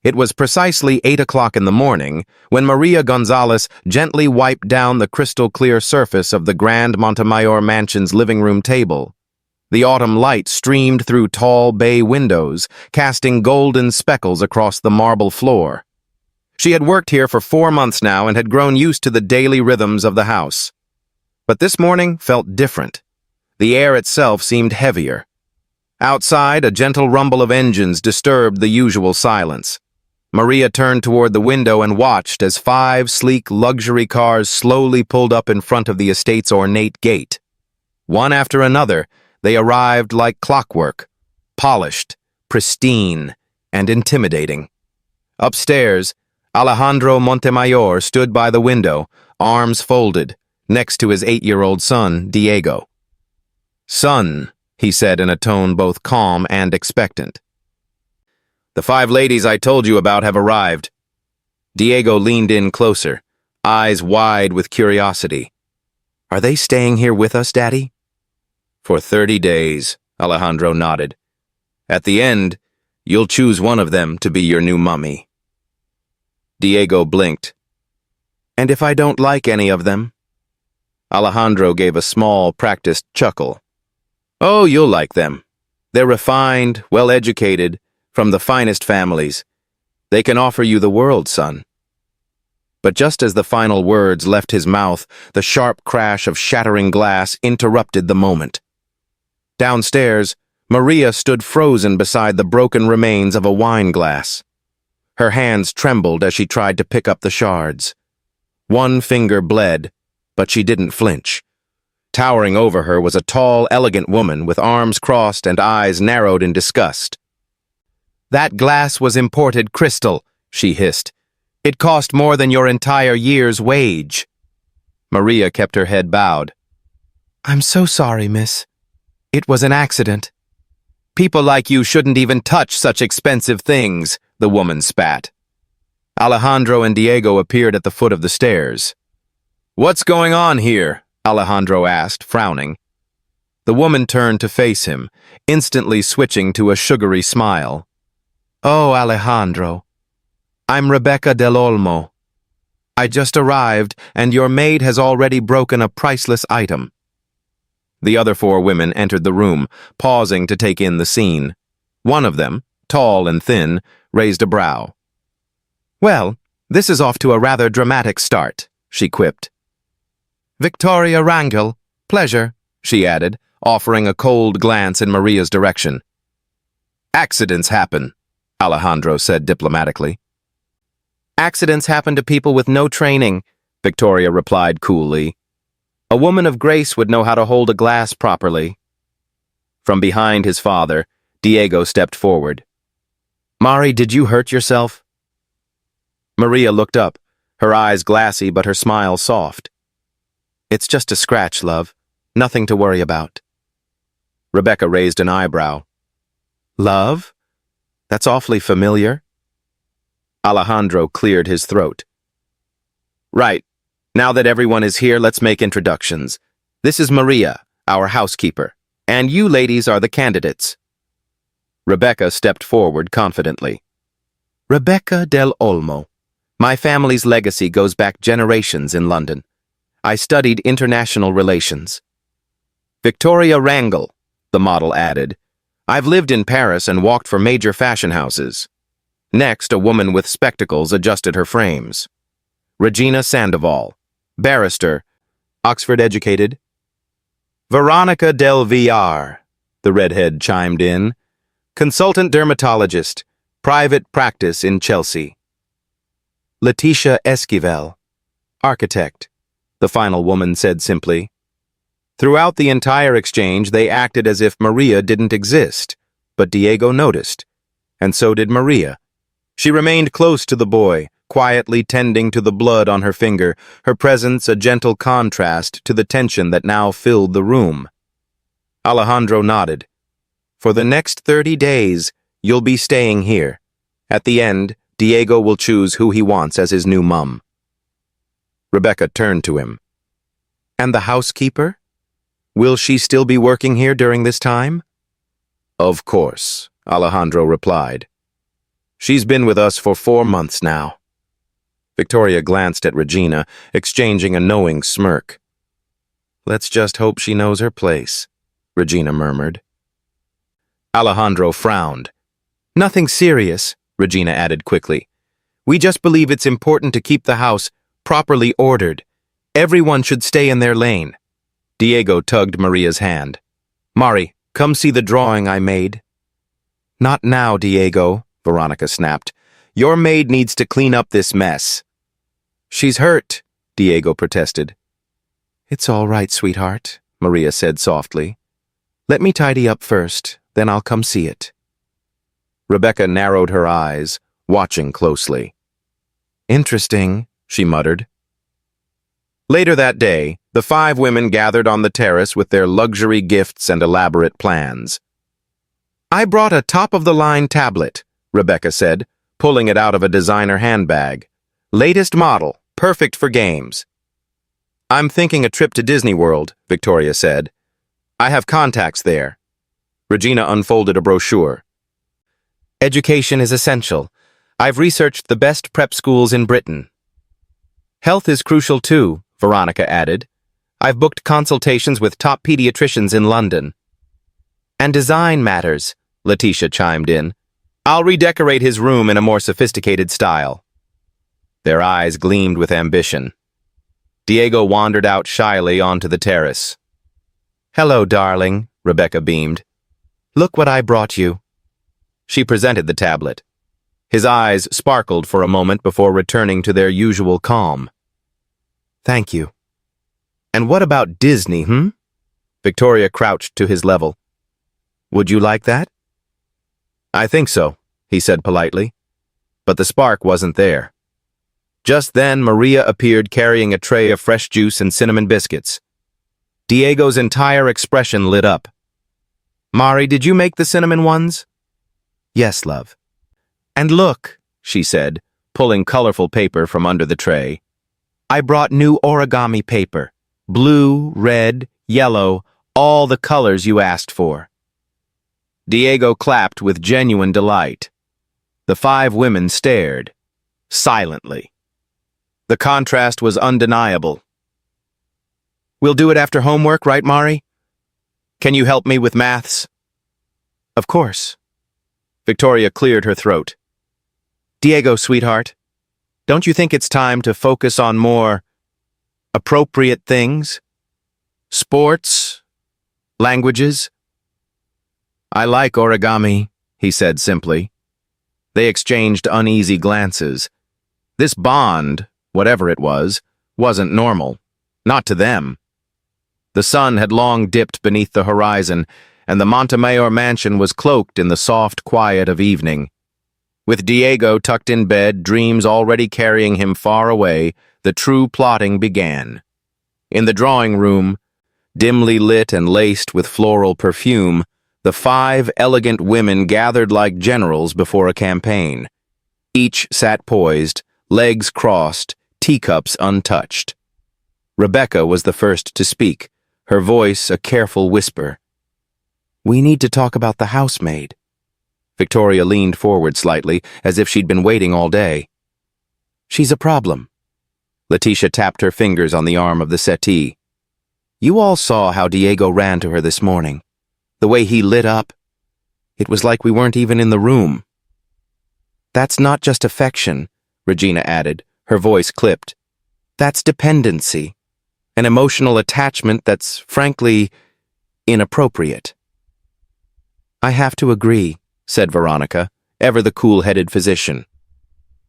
It was precisely 8 o'clock in the morning when Maria Gonzalez gently wiped down the crystal-clear surface of the Grand Montemayor Mansion's living room table. The autumn light streamed through tall bay windows, casting golden speckles across the marble floor. She had worked here for 4 months now and had grown used to the daily rhythms of the house. But this morning felt different. The air itself seemed heavier. Outside, a gentle rumble of engines disturbed the usual silence. Maria turned toward the window and watched as 5 sleek luxury cars slowly pulled up in front of the estate's ornate gate. One after another, they arrived like clockwork, polished, pristine, and intimidating. Upstairs, Alejandro Montemayor stood by the window, arms folded, next to his 8-year-old son, Diego. "Son," he said in a tone both calm and expectant. "The 5 ladies I told you about have arrived." Diego leaned in closer, eyes wide with curiosity. "Are they staying here with us, Daddy?" "For 30 days, Alejandro nodded. "At the end, you'll choose one of them to be your new mummy." Diego blinked. "And if I don't like any of them?" Alejandro gave a small, practiced chuckle. "Oh, you'll like them. They're refined, well-educated, from the finest families. They can offer you the world, son." But just as the final words left his mouth, the sharp crash of shattering glass interrupted the moment. Downstairs, Maria stood frozen beside the broken remains of a wine glass. Her hands trembled as she tried to pick up the shards. One finger bled, but she didn't flinch. Towering over her was a tall, elegant woman with arms crossed and eyes narrowed in disgust. "That glass was imported crystal," she hissed. "It cost more than your entire year's wage." Maria kept her head bowed. "I'm so sorry, miss. It was an accident." "People like you shouldn't even touch such expensive things," the woman spat. Alejandro and Diego appeared at the foot of the stairs. "What's going on here?" Alejandro asked, frowning. The woman turned to face him, instantly switching to a sugary smile. "Oh, Alejandro. I'm Rebecca del Olmo. I just arrived, and your maid has already broken a priceless item." The other 4 women entered the room, pausing to take in the scene. One of them, tall and thin, raised a brow. "Well, this is off to a rather dramatic start," she quipped. "Victoria Rangel, pleasure," she added, offering a cold glance in Maria's direction. "Accidents happen," Alejandro said diplomatically. "Accidents happen to people with no training," Victoria replied coolly. "A woman of grace would know how to hold a glass properly." From behind his father, Diego stepped forward. "Mari, did you hurt yourself?" Maria looked up, her eyes glassy but her smile soft. "It's just a scratch, love. Nothing to worry about." Rebecca raised an eyebrow. "Love? That's awfully familiar." Alejandro cleared his throat. "Right. Now that everyone is here, let's make introductions. This is Maria, our housekeeper, and you ladies are the candidates." Rebecca stepped forward confidently. "Rebecca del Olmo. My family's legacy goes back generations in London. I studied international relations." "Victoria Rangel," the model added. "I've lived in Paris and walked for major fashion houses." Next, a woman with spectacles adjusted her frames. "Regina Sandoval, barrister, Oxford-educated." "Veronica del Villar," the redhead chimed in. "Consultant dermatologist, private practice in Chelsea." "Letitia Esquivel, architect," the final woman said simply. Throughout the entire exchange, they acted as if Maria didn't exist, but Diego noticed, and so did Maria. She remained close to the boy, quietly tending to the blood on her finger, her presence a gentle contrast to the tension that now filled the room. Alejandro nodded. "For the next 30 days, you'll be staying here. At the end, Diego will choose who he wants as his new mum." Rebecca turned to him. "And the housekeeper? Will she still be working here during this time?" "Of course," Alejandro replied. She's been with us for 4 months now. Victoria glanced at Regina, exchanging a knowing smirk. Let's just hope she knows her place, Regina murmured. Alejandro frowned. Nothing serious, Regina added quickly. We just believe it's important to keep the house properly ordered. Everyone should stay in their lane. Diego tugged Maria's hand. Mari, come see the drawing I made. Not now, Diego, Veronica snapped. Your maid needs to clean up this mess. She's hurt, Diego protested. It's all right, sweetheart, Maria said softly. Let me tidy up first, then I'll come see it. Rebecca narrowed her eyes, watching closely. Interesting, she muttered. Later that day, the 5 women gathered on the terrace with their luxury gifts and elaborate plans. I brought a top-of-the-line tablet, Rebecca said, pulling it out of a designer handbag. Latest model, perfect for games. I'm thinking a trip to Disney World, Victoria said. I have contacts there. Regina unfolded a brochure. Education is essential. I've researched the best prep schools in Britain. Health is crucial too, Veronica added. I've booked consultations with top pediatricians in London. And design matters, Letitia chimed in. I'll redecorate his room in a more sophisticated style. Their eyes gleamed with ambition. Diego wandered out shyly onto the terrace. Hello, darling, Rebecca beamed. Look what I brought you. She presented the tablet. His eyes sparkled for a moment before returning to their usual calm. Thank you. And what about Disney, Victoria crouched to his level. Would you like that? I think so, he said politely. But the spark wasn't there. Just then, Maria appeared carrying a tray of fresh juice and cinnamon biscuits. Diego's entire expression lit up. Mari, did you make the cinnamon ones? Yes, love. And look, she said, pulling colorful paper from under the tray. I brought new origami paper. Blue, red, yellow, all the colors you asked for. Diego clapped with genuine delight. The 5 women stared, silently. The contrast was undeniable. We'll do it after homework, right, Mari? Can you help me with maths? Of course. Victoria cleared her throat. Diego, sweetheart, don't you think it's time to focus on more appropriate things? Sports? Languages? I like origami, he said simply. They exchanged uneasy glances. This bond, whatever it was, wasn't normal. Not to them. The sun had long dipped beneath the horizon, and the Montemayor mansion was cloaked in the soft quiet of evening. With Diego tucked in bed, dreams already carrying him far away, the true plotting began. In the drawing room, dimly lit and laced with floral perfume, the 5 elegant women gathered like generals before a campaign. Each sat poised, legs crossed, teacups untouched. Rebecca was the first to speak, her voice a careful whisper. We need to talk about the housemaid. Victoria leaned forward slightly, as if she'd been waiting all day. She's a problem. Letitia tapped her fingers on the arm of the settee. You all saw how Diego ran to her this morning. The way he lit up. It was like we weren't even in the room. That's not just affection, Regina added, her voice clipped. That's dependency. An emotional attachment that's, frankly, inappropriate. I have to agree, said Veronica, ever the cool-headed physician.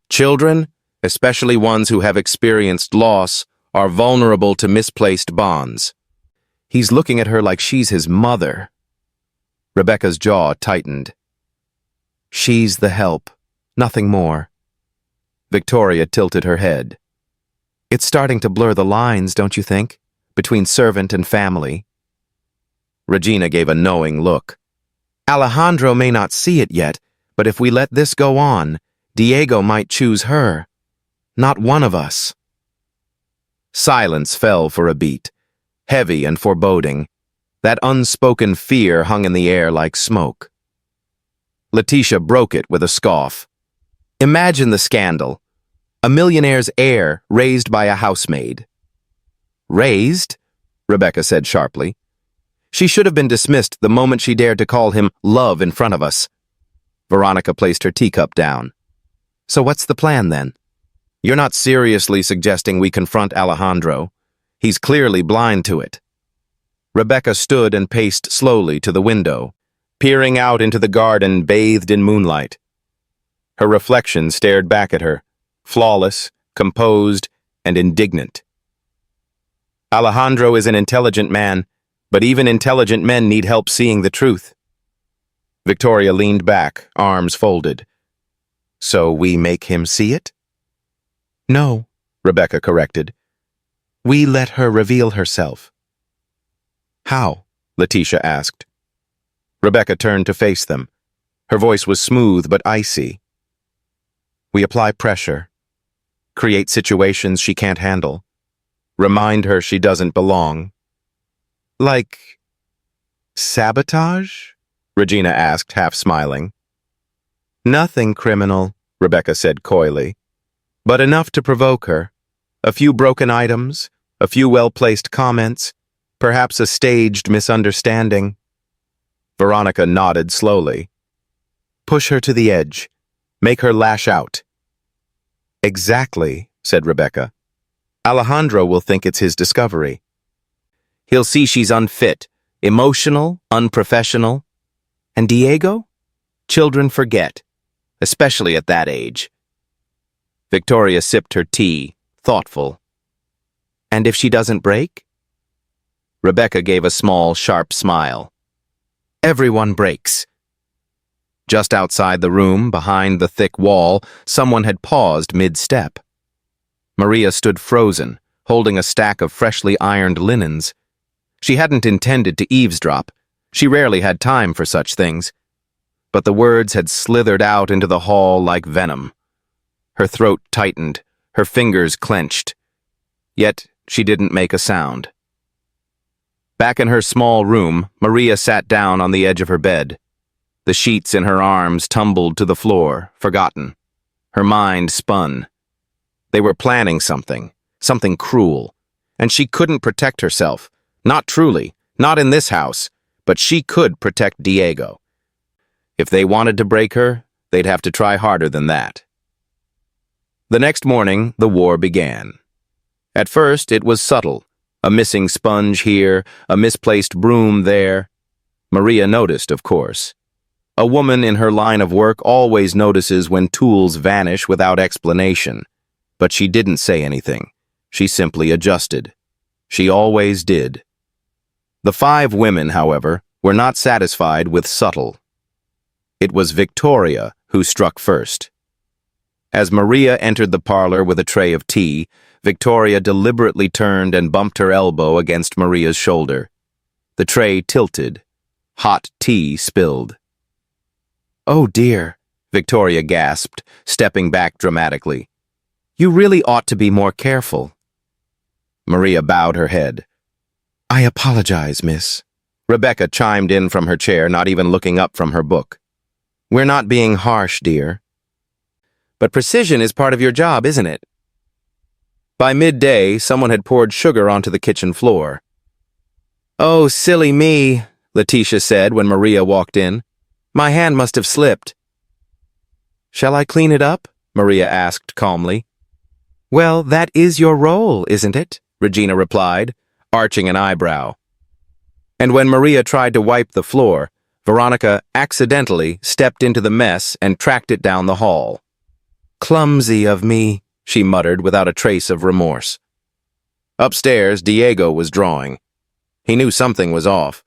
Children, especially ones who have experienced loss, are vulnerable to misplaced bonds. He's looking at her like she's his mother. Rebecca's jaw tightened. She's the help, nothing more. Victoria tilted her head. It's starting to blur the lines, don't you think, between servant and family? Regina gave a knowing look. Alejandro may not see it yet, but if we let this go on, Diego might choose her. Not one of us. Silence fell for a beat, heavy and foreboding. That unspoken fear hung in the air like smoke. Letitia broke it with a scoff. Imagine the scandal. A millionaire's heir raised by a housemaid. Raised? Rebecca said sharply. She should have been dismissed the moment she dared to call him love in front of us. Veronica placed her teacup down. So what's the plan then? You're not seriously suggesting we confront Alejandro. He's clearly blind to it. Rebecca stood and paced slowly to the window, peering out into the garden bathed in moonlight. Her reflection stared back at her, flawless, composed, and indignant. Alejandro is an intelligent man, but even intelligent men need help seeing the truth. Victoria leaned back, arms folded. So we make him see it? No, Rebecca corrected. We let her reveal herself. How? Letitia asked. Rebecca turned to face them. Her voice was smooth but icy. We apply pressure, create situations she can't handle, remind her she doesn't belong. Like sabotage? Regina asked, half smiling. Nothing criminal, Rebecca said coyly, but enough to provoke her. A few broken items, a few well-placed comments, perhaps a staged misunderstanding. Veronica nodded slowly. Push her to the edge. Make her lash out. Exactly, said Rebecca. Alejandro will think it's his discovery. He'll see she's unfit, emotional, unprofessional. And Diego? Children forget, especially at that age. Victoria sipped her tea, thoughtful. And if she doesn't break? Rebecca gave a small, sharp smile. Everyone breaks. Just outside the room, behind the thick wall, someone had paused mid-step. Maria stood frozen, holding a stack of freshly ironed linens. She hadn't intended to eavesdrop. She rarely had time for such things. But the words had slithered out into the hall like venom. Her throat tightened, her fingers clenched. Yet she didn't make a sound. Back in her small room, Maria sat down on the edge of her bed. The sheets in her arms tumbled to the floor, forgotten. Her mind spun. They were planning something cruel, and she couldn't protect herself. Not truly, not in this house, but she could protect Diego. If they wanted to break her, they'd have to try harder than that. The next morning, the war began. At first, it was subtle. A missing sponge here, a misplaced broom there. Maria noticed, of course. A woman in her line of work always notices when tools vanish without explanation. But she didn't say anything. She simply adjusted. She always did. The 5 women, however, were not satisfied with subtle. It was Victoria who struck first. As Maria entered the parlor with a tray of tea, Victoria deliberately turned and bumped her elbow against Maria's shoulder. The tray tilted. Hot tea spilled. Oh dear, Victoria gasped, stepping back dramatically. You really ought to be more careful. Maria bowed her head. I apologize, miss. Rebecca chimed in from her chair, not even looking up from her book. We're not being harsh, dear. But precision is part of your job, isn't it? By midday, someone had poured sugar onto the kitchen floor. Oh, silly me, Letitia said when Maria walked in. My hand must have slipped. Shall I clean it up? Maria asked calmly. Well, that is your role, isn't it? Regina replied, arching an eyebrow. And when Maria tried to wipe the floor, Veronica accidentally stepped into the mess and tracked it down the hall. Clumsy of me, she muttered without a trace of remorse. Upstairs, Diego was drawing. He knew something was off.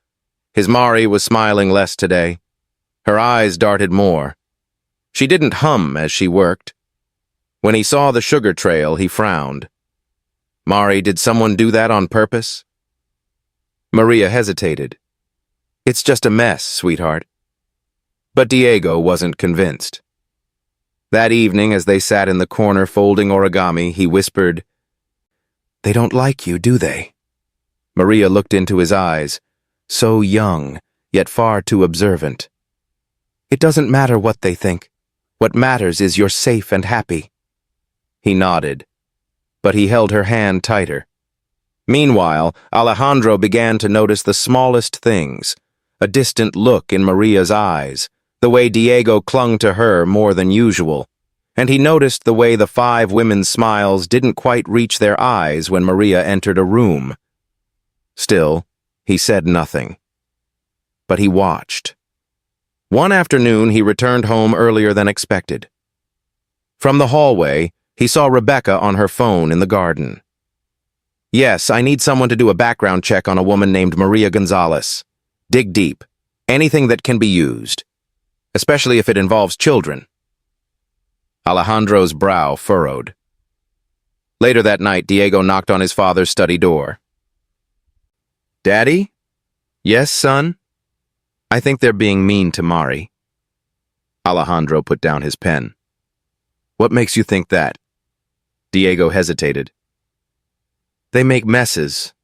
His Mari was smiling less today. Her eyes darted more. She didn't hum as she worked. When he saw the sugar trail, he frowned. Mari, did someone do that on purpose? Maria hesitated. It's just a mess, sweetheart. But Diego wasn't convinced. That evening, as they sat in the corner folding origami, he whispered, They don't like you, do they? Maria looked into his eyes, so young, yet far too observant. It doesn't matter what they think. What matters is you're safe and happy." He nodded, but he held her hand tighter. Meanwhile, Alejandro began to notice the smallest things, a distant look in Maria's eyes, the way Diego clung to her more than usual, and he noticed the way the 5 women's smiles didn't quite reach their eyes when Maria entered a room. Still, he said nothing. But he watched. One afternoon, he returned home earlier than expected. From the hallway, he saw Rebecca on her phone in the garden. "Yes, I need someone to do a background check on a woman named Maria Gonzalez. Dig deep. Anything that can be used. Especially if it involves children." Alejandro's brow furrowed. Later that night, Diego knocked on his father's study door. "Daddy?" "Yes, son?" "I think they're being mean to Mari." Alejandro put down his pen. "What makes you think that?" Diego hesitated. "They make messes,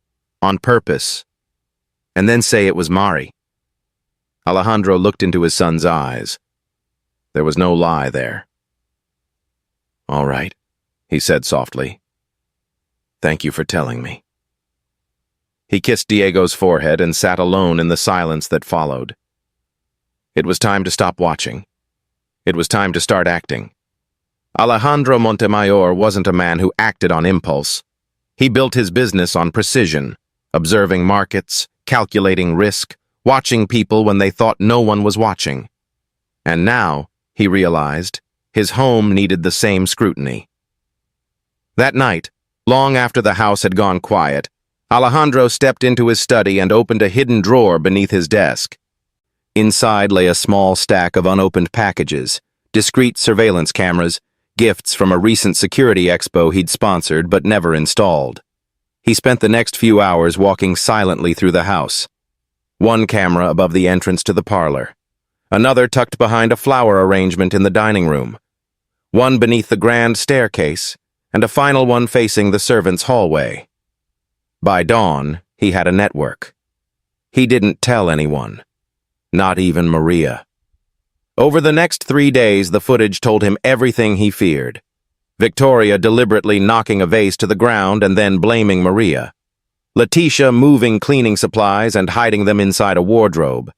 on purpose, and then say it was Mari." Alejandro looked into his son's eyes. There was no lie there. "All right," he said softly. "Thank you for telling me." He kissed Diego's forehead and sat alone in the silence that followed. It was time to stop watching. It was time to start acting. Alejandro Montemayor wasn't a man who acted on impulse. He built his business on precision, observing markets, calculating risk, watching people when they thought no one was watching. And now, he realized, his home needed the same scrutiny. That night, long after the house had gone quiet, Alejandro stepped into his study and opened a hidden drawer beneath his desk. Inside lay a small stack of unopened packages, discreet surveillance cameras, gifts from a recent security expo he'd sponsored but never installed. He spent the next few hours walking silently through the house. One camera above the entrance to the parlor, another tucked behind a flower arrangement in the dining room, one beneath the grand staircase, and a final one facing the servants' hallway. By dawn, he had a network. He didn't tell anyone, not even Maria. Over the next 3 days, the footage told him everything he feared. Victoria deliberately knocking a vase to the ground and then blaming Maria. Letitia moving cleaning supplies and hiding them inside a wardrobe.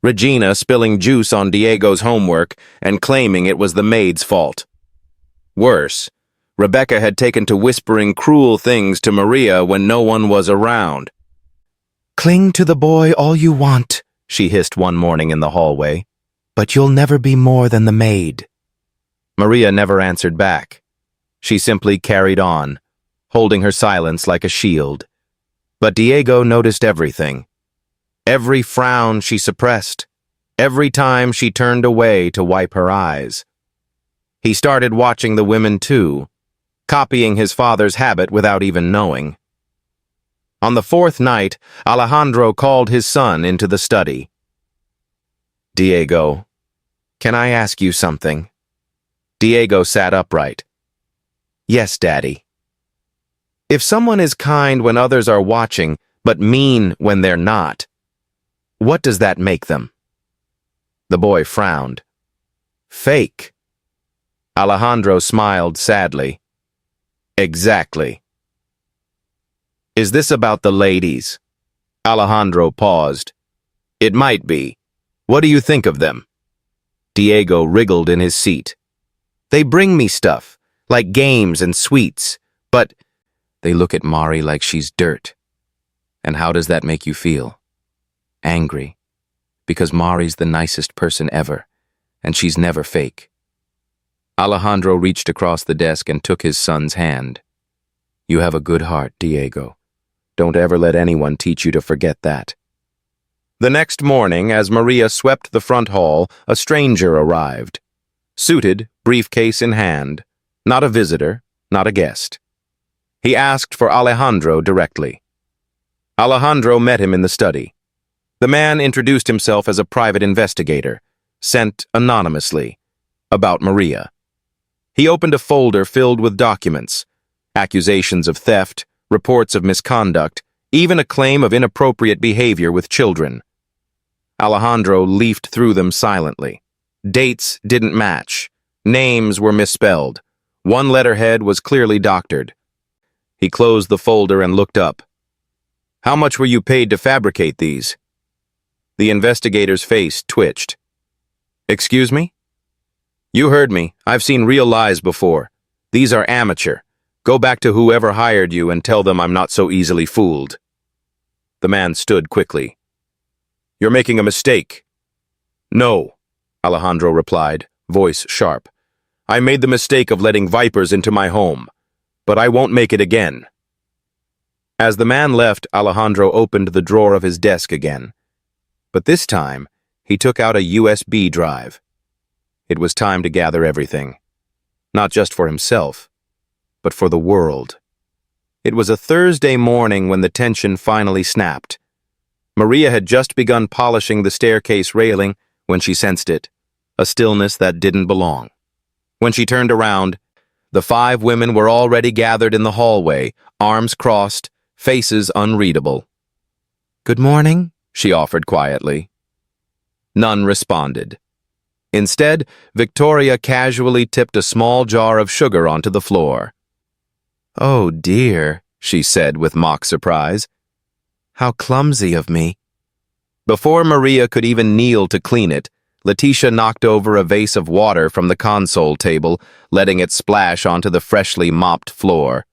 Regina spilling juice on Diego's homework and claiming it was the maid's fault. Worse, Rebecca had taken to whispering cruel things to Maria when no one was around. "Cling to the boy all you want," she hissed one morning in the hallway, "but you'll never be more than the maid." Maria never answered back. She simply carried on, holding her silence like a shield. But Diego noticed everything. Every frown she suppressed, every time she turned away to wipe her eyes. He started watching the women too, copying his father's habit without even knowing. On the 4th night, Alejandro called his son into the study. "Diego, can I ask you something?" Diego sat upright. "Yes, Daddy." "If someone is kind when others are watching, but mean when they're not, what does that make them?" The boy frowned. "Fake." Alejandro smiled sadly. "Exactly." "Is this about the ladies?" Alejandro paused. "It might be. What do you think of them?" Diego wriggled in his seat. "They bring me stuff, like games and sweets, but they look at Mari like she's dirt. And how does that make you feel? Angry. Because Mari's the nicest person ever, and she's never fake." Alejandro reached across the desk and took his son's hand. "You have a good heart, Diego. Don't ever let anyone teach you to forget that." The next morning, as Maria swept the front hall, a stranger arrived. Suited, briefcase in hand. Not a visitor, not a guest. He asked for Alejandro directly. Alejandro met him in the study. The man introduced himself as a private investigator, sent anonymously, about Maria. He opened a folder filled with documents, accusations of theft, reports of misconduct, even a claim of inappropriate behavior with children. Alejandro leafed through them silently. Dates didn't match. Names were misspelled. One letterhead was clearly doctored. He closed the folder and looked up. "How much were you paid to fabricate these?" The investigator's face twitched. "Excuse me?" "You heard me. I've seen real lies before. These are amateur. Go back to whoever hired you and tell them I'm not so easily fooled." The man stood quickly. "You're making a mistake." "No," Alejandro replied, voice sharp. "I made the mistake of letting vipers into my home, but I won't make it again." As the man left, Alejandro opened the drawer of his desk again. But this time, he took out a USB drive. It was time to gather everything. Not just for himself, but for the world. It was a Thursday morning when the tension finally snapped. Maria had just begun polishing the staircase railing when she sensed it, a stillness that didn't belong. When she turned around, the 5 women were already gathered in the hallway, arms crossed, faces unreadable. "Good morning," she offered quietly. None responded. Instead, Victoria casually tipped a small jar of sugar onto the floor. "Oh dear," she said with mock surprise. "How clumsy of me." Before Maria could even kneel to clean it, Letitia knocked over a vase of water from the console table, letting it splash onto the freshly mopped floor.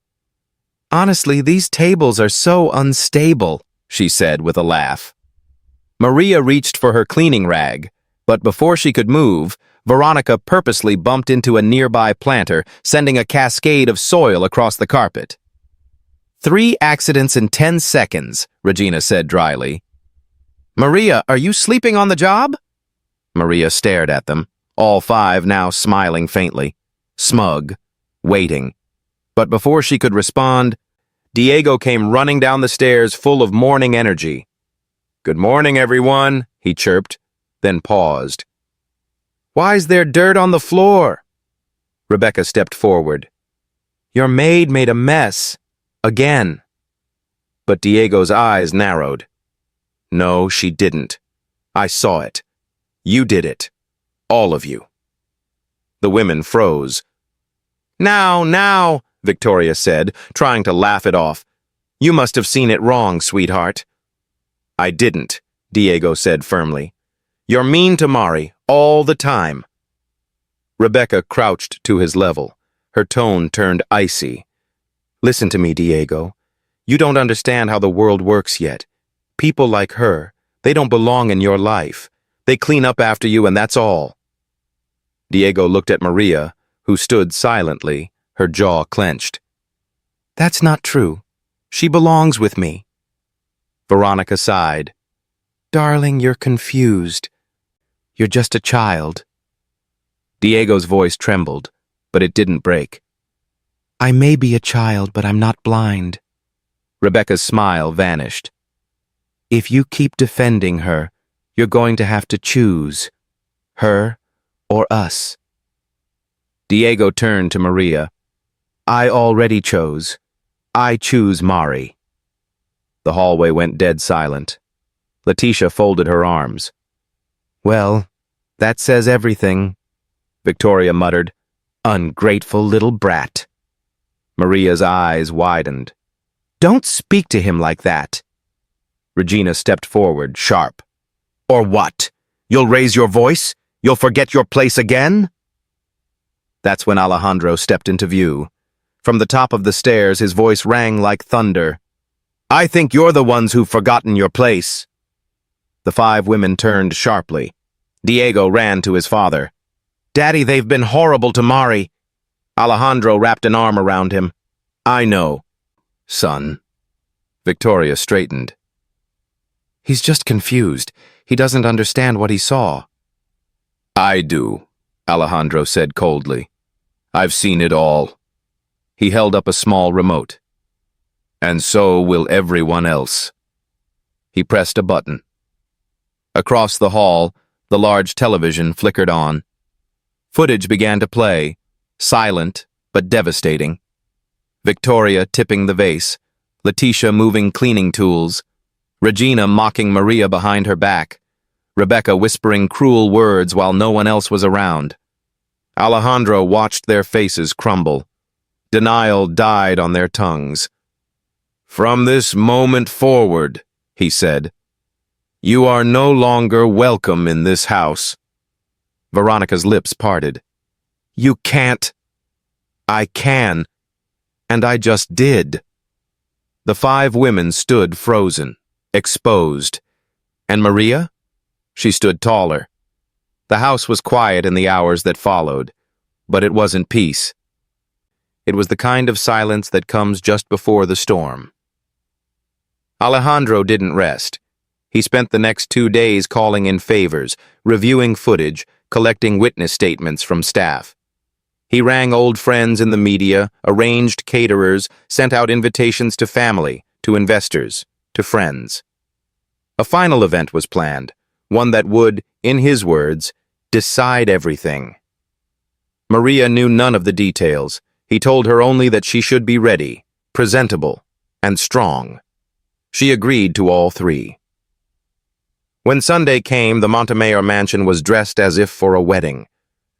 "Honestly, these tables are so unstable," she said with a laugh. Maria reached for her cleaning rag, but before she could move, Veronica purposely bumped into a nearby planter, sending a cascade of soil across the carpet. 3 accidents in 10 seconds, Regina said dryly. "Maria, are you sleeping on the job?" Maria stared at them, all 5 now smiling faintly, smug, waiting. But before she could respond, Diego came running down the stairs full of morning energy. "Good morning, everyone," he chirped, then paused. "Why's there dirt on the floor?" Rebecca stepped forward. "Your maid made a mess. Again." But Diego's eyes narrowed. "No, she didn't. I saw it. You did it. All of you." The women froze. Now, Victoria said, trying to laugh it off. "You must have seen it wrong, sweetheart." "I didn't," Diego said firmly. "You're mean to Mari, all the time." Rebecca crouched to his level. Her tone turned icy. "Listen to me, Diego. You don't understand how the world works yet. People like her, they don't belong in your life. They clean up after you and that's all." Diego looked at Maria, who stood silently, her jaw clenched. "That's not true. She belongs with me." Veronica sighed. "Darling, you're confused. You're just a child." Diego's voice trembled, but it didn't break. "I may be a child, but I'm not blind." Rebecca's smile vanished. "If you keep defending her, you're going to have to choose. Her or us." Diego turned to Maria. "I already chose. I choose Mari." The hallway went dead silent. Letitia folded her arms. "Well, that says everything," Victoria muttered. "Ungrateful little brat." Maria's eyes widened. "Don't speak to him like that." Regina stepped forward, sharp. "Or what? You'll raise your voice? You'll forget your place again?" That's when Alejandro stepped into view. From the top of the stairs, his voice rang like thunder. "I think you're the ones who've forgotten your place." The 5 women turned sharply. Diego ran to his father. "Daddy, they've been horrible to Mari." Alejandro wrapped an arm around him. "I know, son." Victoria straightened. "He's just confused. He doesn't understand what he saw." "I do," Alejandro said coldly. "I've seen it all." He held up a small remote. "And so will everyone else." He pressed a button. Across the hall, the large television flickered on. Footage began to play, silent but devastating. Victoria tipping the vase, Letitia moving cleaning tools, Regina mocking Maria behind her back, Rebecca whispering cruel words while no one else was around. Alejandro watched their faces crumble. Denial died on their tongues. "From this moment forward," he said, "you are no longer welcome in this house." Veronica's lips parted. "You can't." "I can. And I just did." The 5 women stood frozen, exposed. And Maria? She stood taller. The house was quiet in the hours that followed, but it wasn't peace. It was the kind of silence that comes just before the storm. Alejandro didn't rest. He spent the next 2 days calling in favors, reviewing footage, collecting witness statements from staff. He rang old friends in the media, arranged caterers, sent out invitations to family, to investors, to friends. A final event was planned, one that would, in his words, decide everything. Maria knew none of the details. He told her only that she should be ready, presentable, and strong. She agreed to all 3. When Sunday came, the Montemayor mansion was dressed as if for a wedding.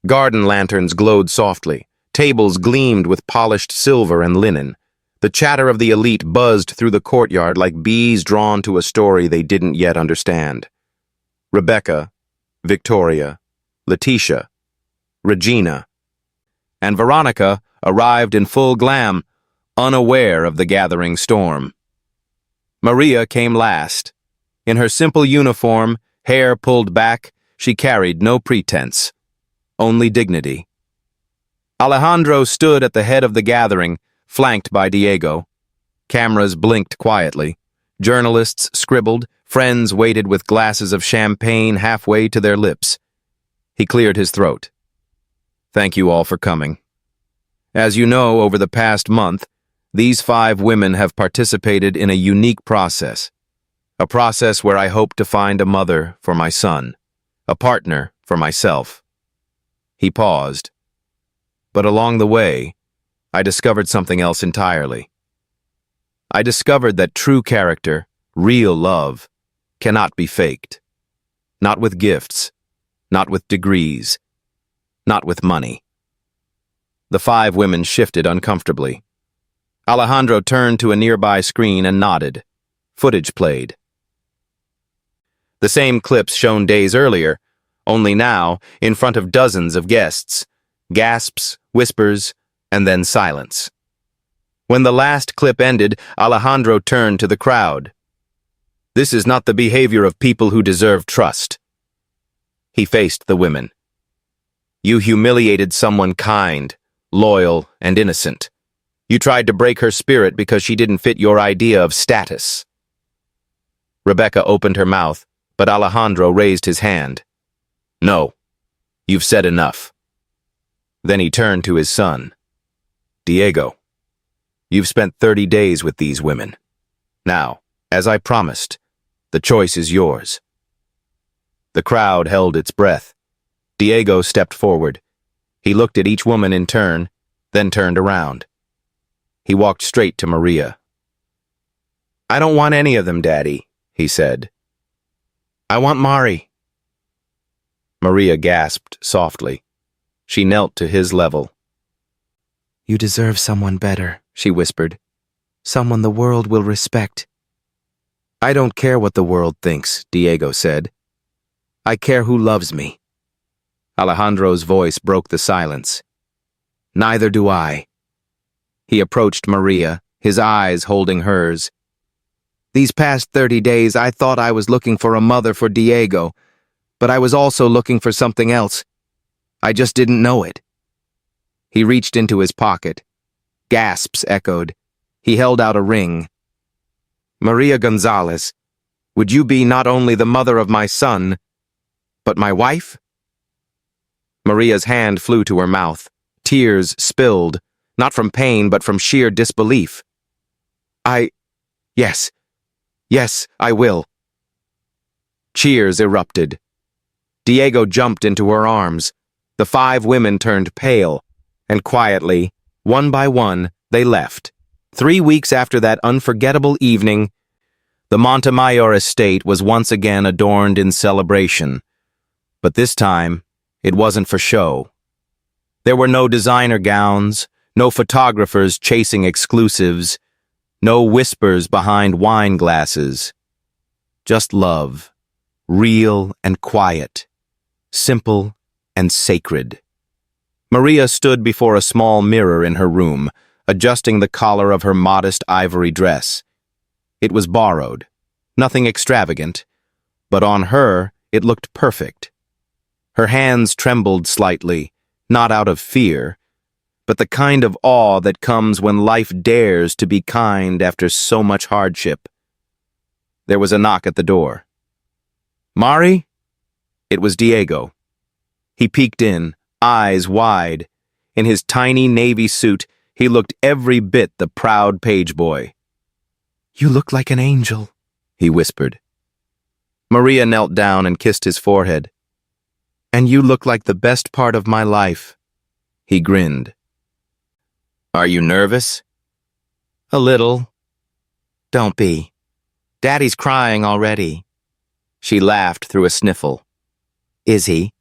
Garden lanterns glowed softly. Tables gleamed with polished silver and linen. The chatter of the elite buzzed through the courtyard like bees drawn to a story they didn't yet understand. Rebecca, Victoria, Letitia, Regina, and Veronica arrived in full glam, unaware of the gathering storm. Maria came last. In her simple uniform, hair pulled back, she carried no pretense, only dignity. Alejandro stood at the head of the gathering, flanked by Diego. Cameras blinked quietly. Journalists scribbled. Friends waited with glasses of champagne halfway to their lips. He cleared his throat. "Thank you all for coming. As you know, over the past month, these 5 women have participated in a unique process. A process where I hope to find a mother for my son, a partner for myself." He paused. But along the way, I discovered something else entirely. I discovered that true character, real love, cannot be faked. Not with gifts, not with degrees, not with money. The 5 women shifted uncomfortably. Alejandro turned to a nearby screen and nodded. Footage played. The same clips shown days earlier, only now in front of dozens of guests. Gasps, whispers, and then silence. When the last clip ended, Alejandro turned to the crowd. "This is not the behavior of people who deserve trust." He faced the women. "You humiliated someone kind, loyal, and innocent. You tried to break her spirit because she didn't fit your idea of status." Rebecca opened her mouth, but Alejandro raised his hand. "No, you've said enough." Then he turned to his son. "Diego, you've spent 30 days with these women. Now, as I promised, the choice is yours." The crowd held its breath. Diego stepped forward. He looked at each woman in turn, then turned around. He walked straight to Maria. "I don't want any of them, Daddy," he said. "I want Mari." Maria gasped softly. She knelt to his level. "You deserve someone better," she whispered. "Someone the world will respect." "I don't care what the world thinks," Diego said. "I care who loves me." Alejandro's voice broke the silence. "Neither do I." He approached Maria, his eyes holding hers. "These past 30 days, I thought I was looking for a mother for Diego, but I was also looking for something else. I just didn't know it." He reached into his pocket. Gasps echoed. He held out a ring. "Maria Gonzalez, would you be not only the mother of my son, but my wife?" Maria's hand flew to her mouth. Tears spilled, not from pain but from sheer disbelief. Yes, I will." Cheers erupted. Diego jumped into her arms. The 5 women turned pale, and quietly, one by one, they left. 3 weeks after that unforgettable evening, the Montemayor estate was once again adorned in celebration. But this time, it wasn't for show. There were no designer gowns, no photographers chasing exclusives, no whispers behind wine glasses. Just love, real and quiet, simple and sacred. Maria stood before a small mirror in her room, adjusting the collar of her modest ivory dress. It was borrowed, nothing extravagant, but on her it looked perfect. Her hands trembled slightly, not out of fear, but the kind of awe that comes when life dares to be kind after so much hardship. There was a knock at the door. "Mari?" It was Diego. He peeked in, eyes wide. In his tiny navy suit, he looked every bit the proud page boy. "You look like an angel," he whispered. Maria knelt down and kissed his forehead. "And you look like the best part of my life." He grinned. "Are you nervous?" "A little." "Don't be. Daddy's crying already." She laughed through a sniffle. "Is he?"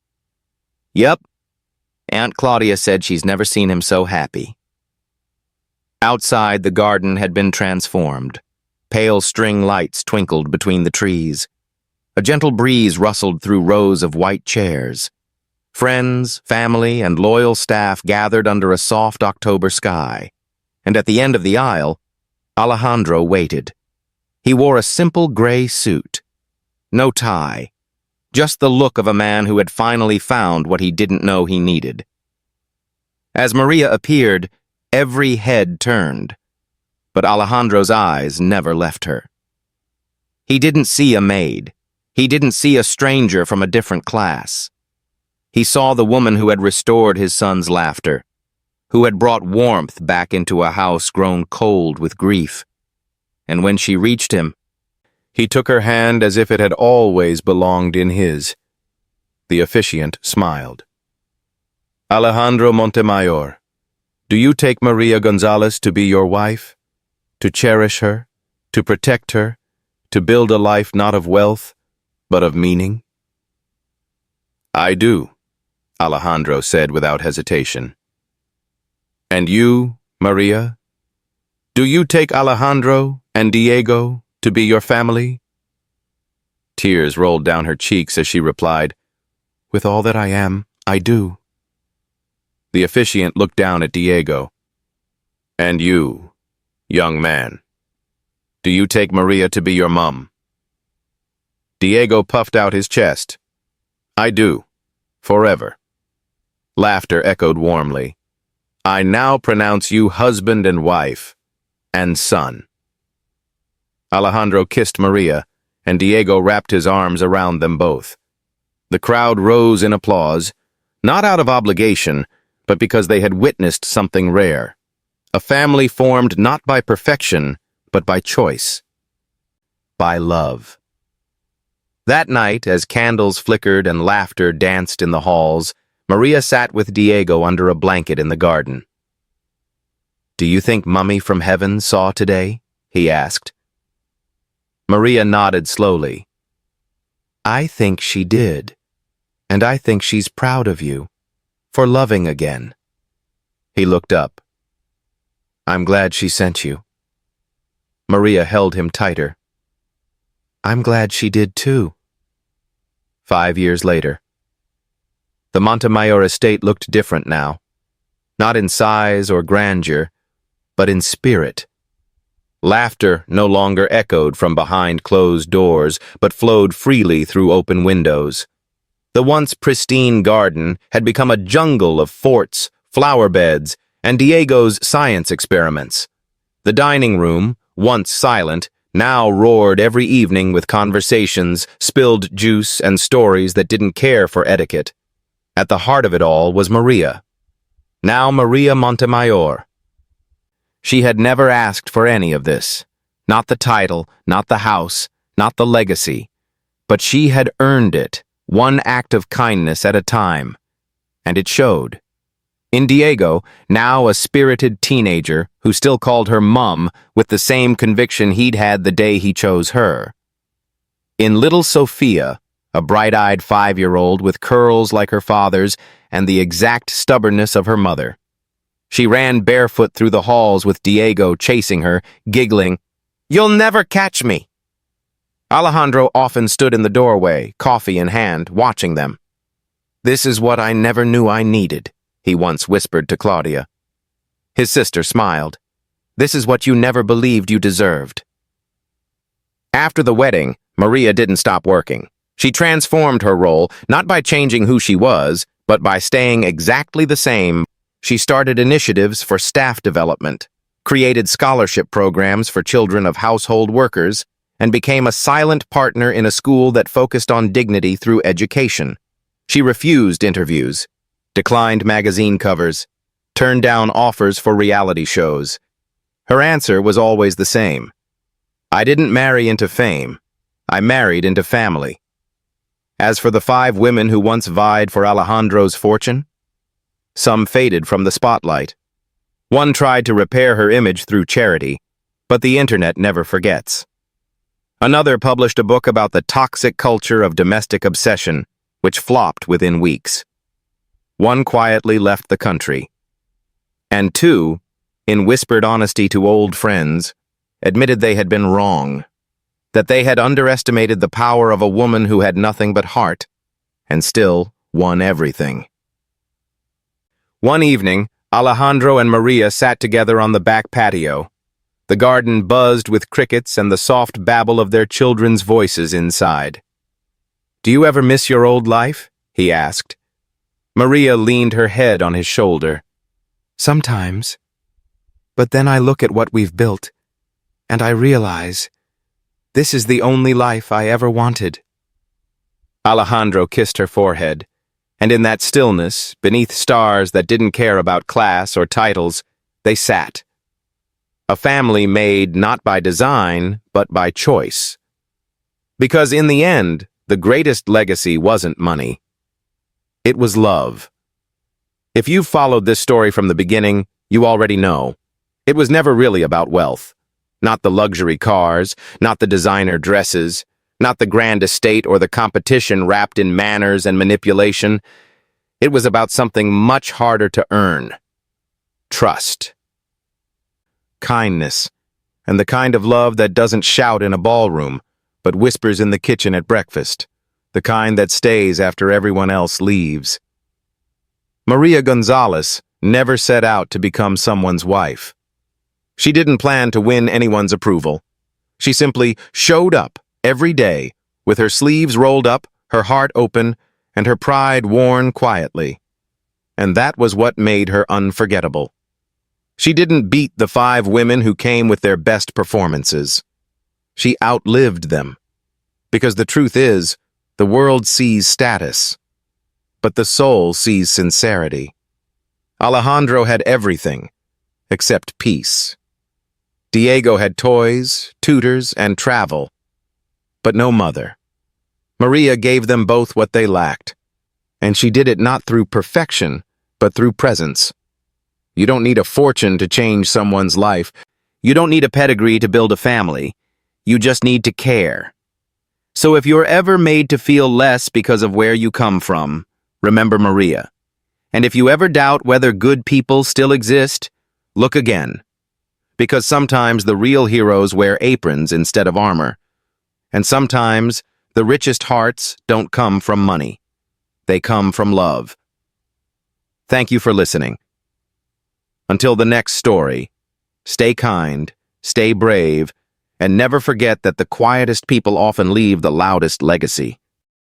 "Yup. Aunt Claudia said she's never seen him so happy." Outside, the garden had been transformed. Pale string lights twinkled between the trees. A gentle breeze rustled through rows of white chairs. Friends, family, and loyal staff gathered under a soft October sky. And at the end of the aisle, Alejandro waited. He wore a simple gray suit. No tie. Just the look of a man who had finally found what he didn't know he needed. As Maria appeared, every head turned. But Alejandro's eyes never left her. He didn't see a maid. He didn't see a stranger from a different class. He saw the woman who had restored his son's laughter, who had brought warmth back into a house grown cold with grief. And when she reached him, he took her hand as if it had always belonged in his. The officiant smiled. "Alejandro Montemayor, do you take Maria Gonzalez to be your wife? To cherish her? To protect her? To build a life not of wealth, but of meaning?" "I do," Alejandro said without hesitation. "And you, Maria? Do you take Alejandro and Diego to be your family?" Tears rolled down her cheeks as she replied, "With all that I am, I do." The officiant looked down at Diego. "And you, young man, do you take Maria to be your mum?" Diego puffed out his chest. "I do, forever." Laughter echoed warmly. "I now pronounce you husband and wife, and son." Alejandro kissed Maria, and Diego wrapped his arms around them both. The crowd rose in applause, not out of obligation, but because they had witnessed something rare. A family formed not by perfection, but by choice. By love. That night, as candles flickered and laughter danced in the halls, Maria sat with Diego under a blanket in the garden. "Do you think Mummy from heaven saw today?" he asked. Maria nodded slowly. "I think she did, and I think she's proud of you, for loving again." He looked up. "I'm glad she sent you." Maria held him tighter. "I'm glad she did too." 5 years later. The Montemayor estate looked different now, not in size or grandeur, but in spirit. Laughter no longer echoed from behind closed doors, but flowed freely through open windows. The once pristine garden had become a jungle of forts, flower beds, and Diego's science experiments. The dining room, once silent, now roared every evening with conversations, spilled juice, and stories that didn't care for etiquette. At the heart of it all was Maria. Now Maria Montemayor. She had never asked for any of this. Not the title, not the house, not the legacy. But she had earned it, one act of kindness at a time. And it showed. In Diego, now a spirited teenager who still called her Mum with the same conviction he'd had the day he chose her. In little Sophia, a bright-eyed 5-year-old with curls like her father's and the exact stubbornness of her mother. She ran barefoot through the halls with Diego chasing her, giggling, "You'll never catch me!" Alejandro often stood in the doorway, coffee in hand, watching them. "This is what I never knew I needed," he once whispered to Claudia. His sister smiled. "This is what you never believed you deserved." After the wedding, Maria didn't stop working. She transformed her role, not by changing who she was, but by staying exactly the same. She started initiatives for staff development, created scholarship programs for children of household workers, and became a silent partner in a school that focused on dignity through education. She refused interviews, declined magazine covers, turned down offers for reality shows. Her answer was always the same. "I didn't marry into fame. I married into family." As for the 5 women who once vied for Alejandro's fortune, some faded from the spotlight. One tried to repair her image through charity, but the internet never forgets. Another published a book about the toxic culture of domestic obsession, which flopped within weeks. One quietly left the country. And 2, in whispered honesty to old friends, admitted they had been wrong, that they had underestimated the power of a woman who had nothing but heart, and still won everything. One evening, Alejandro and Maria sat together on the back patio. The garden buzzed with crickets and the soft babble of their children's voices inside. "Do you ever miss your old life?" he asked. Maria leaned her head on his shoulder. "Sometimes. But then I look at what we've built, and I realize this is the only life I ever wanted." Alejandro kissed her forehead, and in that stillness, beneath stars that didn't care about class or titles, they sat. A family made not by design, but by choice. Because in the end, the greatest legacy wasn't money. It was love. If you've followed this story from the beginning, you already know. It was never really about wealth. Not the luxury cars, not the designer dresses, not the grand estate or the competition wrapped in manners and manipulation. It was about something much harder to earn. Trust. Kindness, and the kind of love that doesn't shout in a ballroom, but whispers in the kitchen at breakfast, the kind that stays after everyone else leaves. Maria Gonzalez never set out to become someone's wife. She didn't plan to win anyone's approval. She simply showed up every day with her sleeves rolled up, her heart open, and her pride worn quietly. And that was what made her unforgettable. She didn't beat the 5 women who came with their best performances. She outlived them. Because the truth is, the world sees status, but the soul sees sincerity. Alejandro had everything, except peace. Diego had toys, tutors, and travel, but no mother. Maria gave them both what they lacked, and she did it not through perfection, but through presence. You don't need a fortune to change someone's life. You don't need a pedigree to build a family. You just need to care. So if you're ever made to feel less because of where you come from, remember Maria. And if you ever doubt whether good people still exist, look again. Because sometimes the real heroes wear aprons instead of armor. And sometimes the richest hearts don't come from money. They come from love. Thank you for listening. Until the next story, stay kind, stay brave, and never forget that the quietest people often leave the loudest legacy.